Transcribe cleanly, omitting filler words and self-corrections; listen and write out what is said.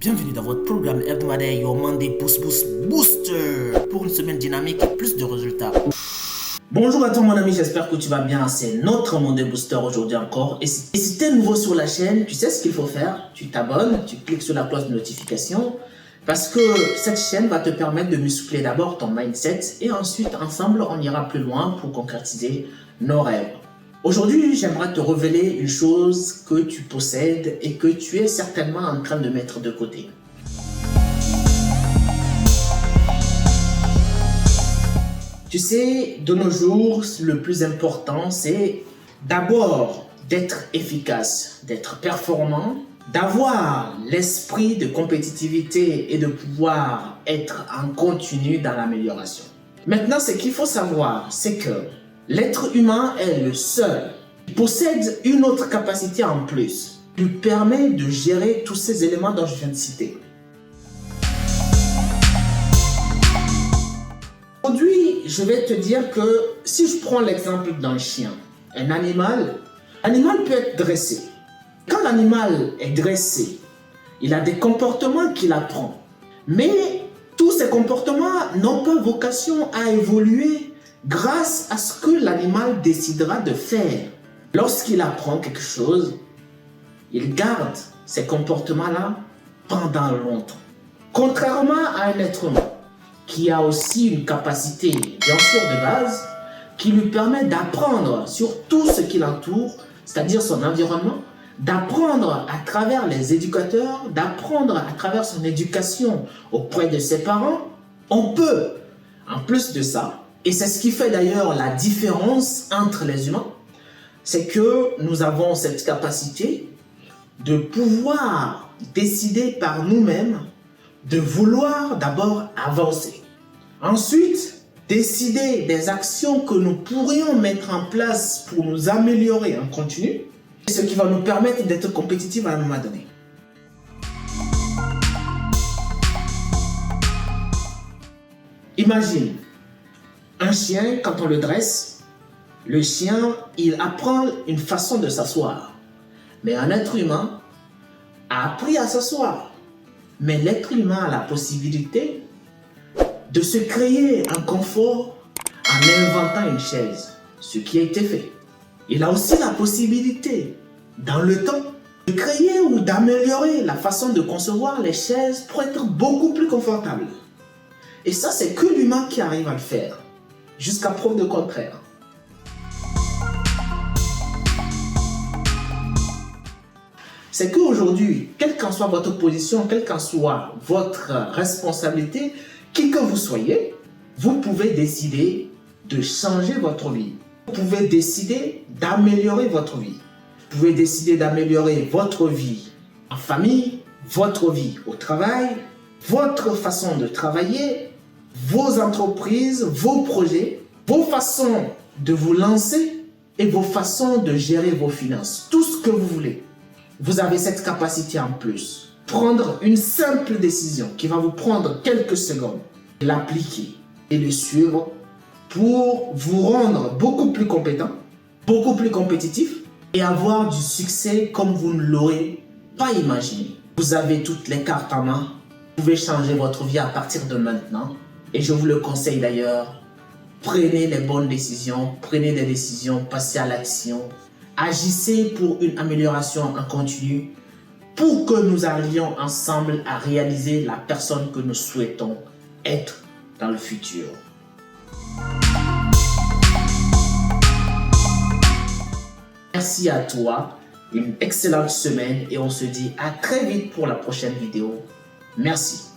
Bienvenue dans votre programme hebdomadaire Your Monday Booster pour une semaine dynamique et plus de résultats. Bonjour à toi mon ami, j'espère que tu vas bien. C'est notre Monday Booster aujourd'hui encore. Et si tu es nouveau sur la chaîne, tu sais ce qu'il faut faire. Tu t'abonnes, tu cliques sur la cloche de notification parce que cette chaîne va te permettre de muscler d'abord ton mindset et ensuite ensemble on ira plus loin pour concrétiser nos rêves. Aujourd'hui, j'aimerais te révéler une chose que tu possèdes et que tu es certainement en train de mettre de côté. Tu sais, de nos jours, le plus important, c'est d'abord d'être efficace, d'être performant, d'avoir l'esprit de compétitivité et de pouvoir être en continu dans l'amélioration. Maintenant, ce qu'il faut savoir, c'est que l'être humain est le seul qui possède une autre capacité en plus, qui lui permet de gérer tous ces éléments dont je viens de citer. Aujourd'hui, je vais te dire que si je prends l'exemple d'un chien, un animal peut être dressé. Quand l'animal est dressé, il a des comportements qu'il apprend. Mais tous ces comportements n'ont pas vocation à évoluer grâce à ce que l'animal décidera de faire. Lorsqu'il apprend quelque chose, il garde ces comportements-là pendant longtemps. Contrairement à un être humain qui a aussi une capacité, bien sûr de base, qui lui permet d'apprendre sur tout ce qui l'entoure, c'est-à-dire son environnement, d'apprendre à travers les éducateurs, d'apprendre à travers son éducation auprès de ses parents, on peut, en plus de ça, et c'est ce qui fait d'ailleurs la différence entre les humains, c'est que nous avons cette capacité de pouvoir décider par nous-mêmes de vouloir d'abord avancer. Ensuite, décider des actions que nous pourrions mettre en place pour nous améliorer en continu, ce qui va nous permettre d'être compétitifs à un moment donné. Imagine, un chien, quand on le dresse, le chien, il apprend une façon de s'asseoir. Mais un être humain a appris à s'asseoir. Mais l'être humain a la possibilité de se créer un confort en inventant une chaise, ce qui a été fait. Il a aussi la possibilité, dans le temps, de créer ou d'améliorer la façon de concevoir les chaises pour être beaucoup plus confortables. Et ça, c'est que l'humain qui arrive à le faire, jusqu'à preuve de contraire. C'est qu'aujourd'hui, quelle qu'en soit votre position, quelle qu'en soit votre responsabilité, qui que vous soyez, vous pouvez décider de changer votre vie. Vous pouvez décider d'améliorer votre vie. Vous pouvez décider d'améliorer votre vie en famille, votre vie au travail, votre façon de travailler, vos entreprises, vos projets, vos façons de vous lancer et vos façons de gérer vos finances. Tout ce que vous voulez. Vous avez cette capacité en plus. Prendre une simple décision qui va vous prendre quelques secondes, l'appliquer et le suivre pour vous rendre beaucoup plus compétent, beaucoup plus compétitif et avoir du succès comme vous ne l'aurez pas imaginé. Vous avez toutes les cartes en main. Vous pouvez changer votre vie à partir de maintenant. Et je vous le conseille d'ailleurs, prenez les bonnes décisions, prenez des décisions, passez à l'action. Agissez pour une amélioration en continu pour que nous arrivions ensemble à réaliser la personne que nous souhaitons être dans le futur. Merci à toi, une excellente semaine et on se dit à très vite pour la prochaine vidéo. Merci.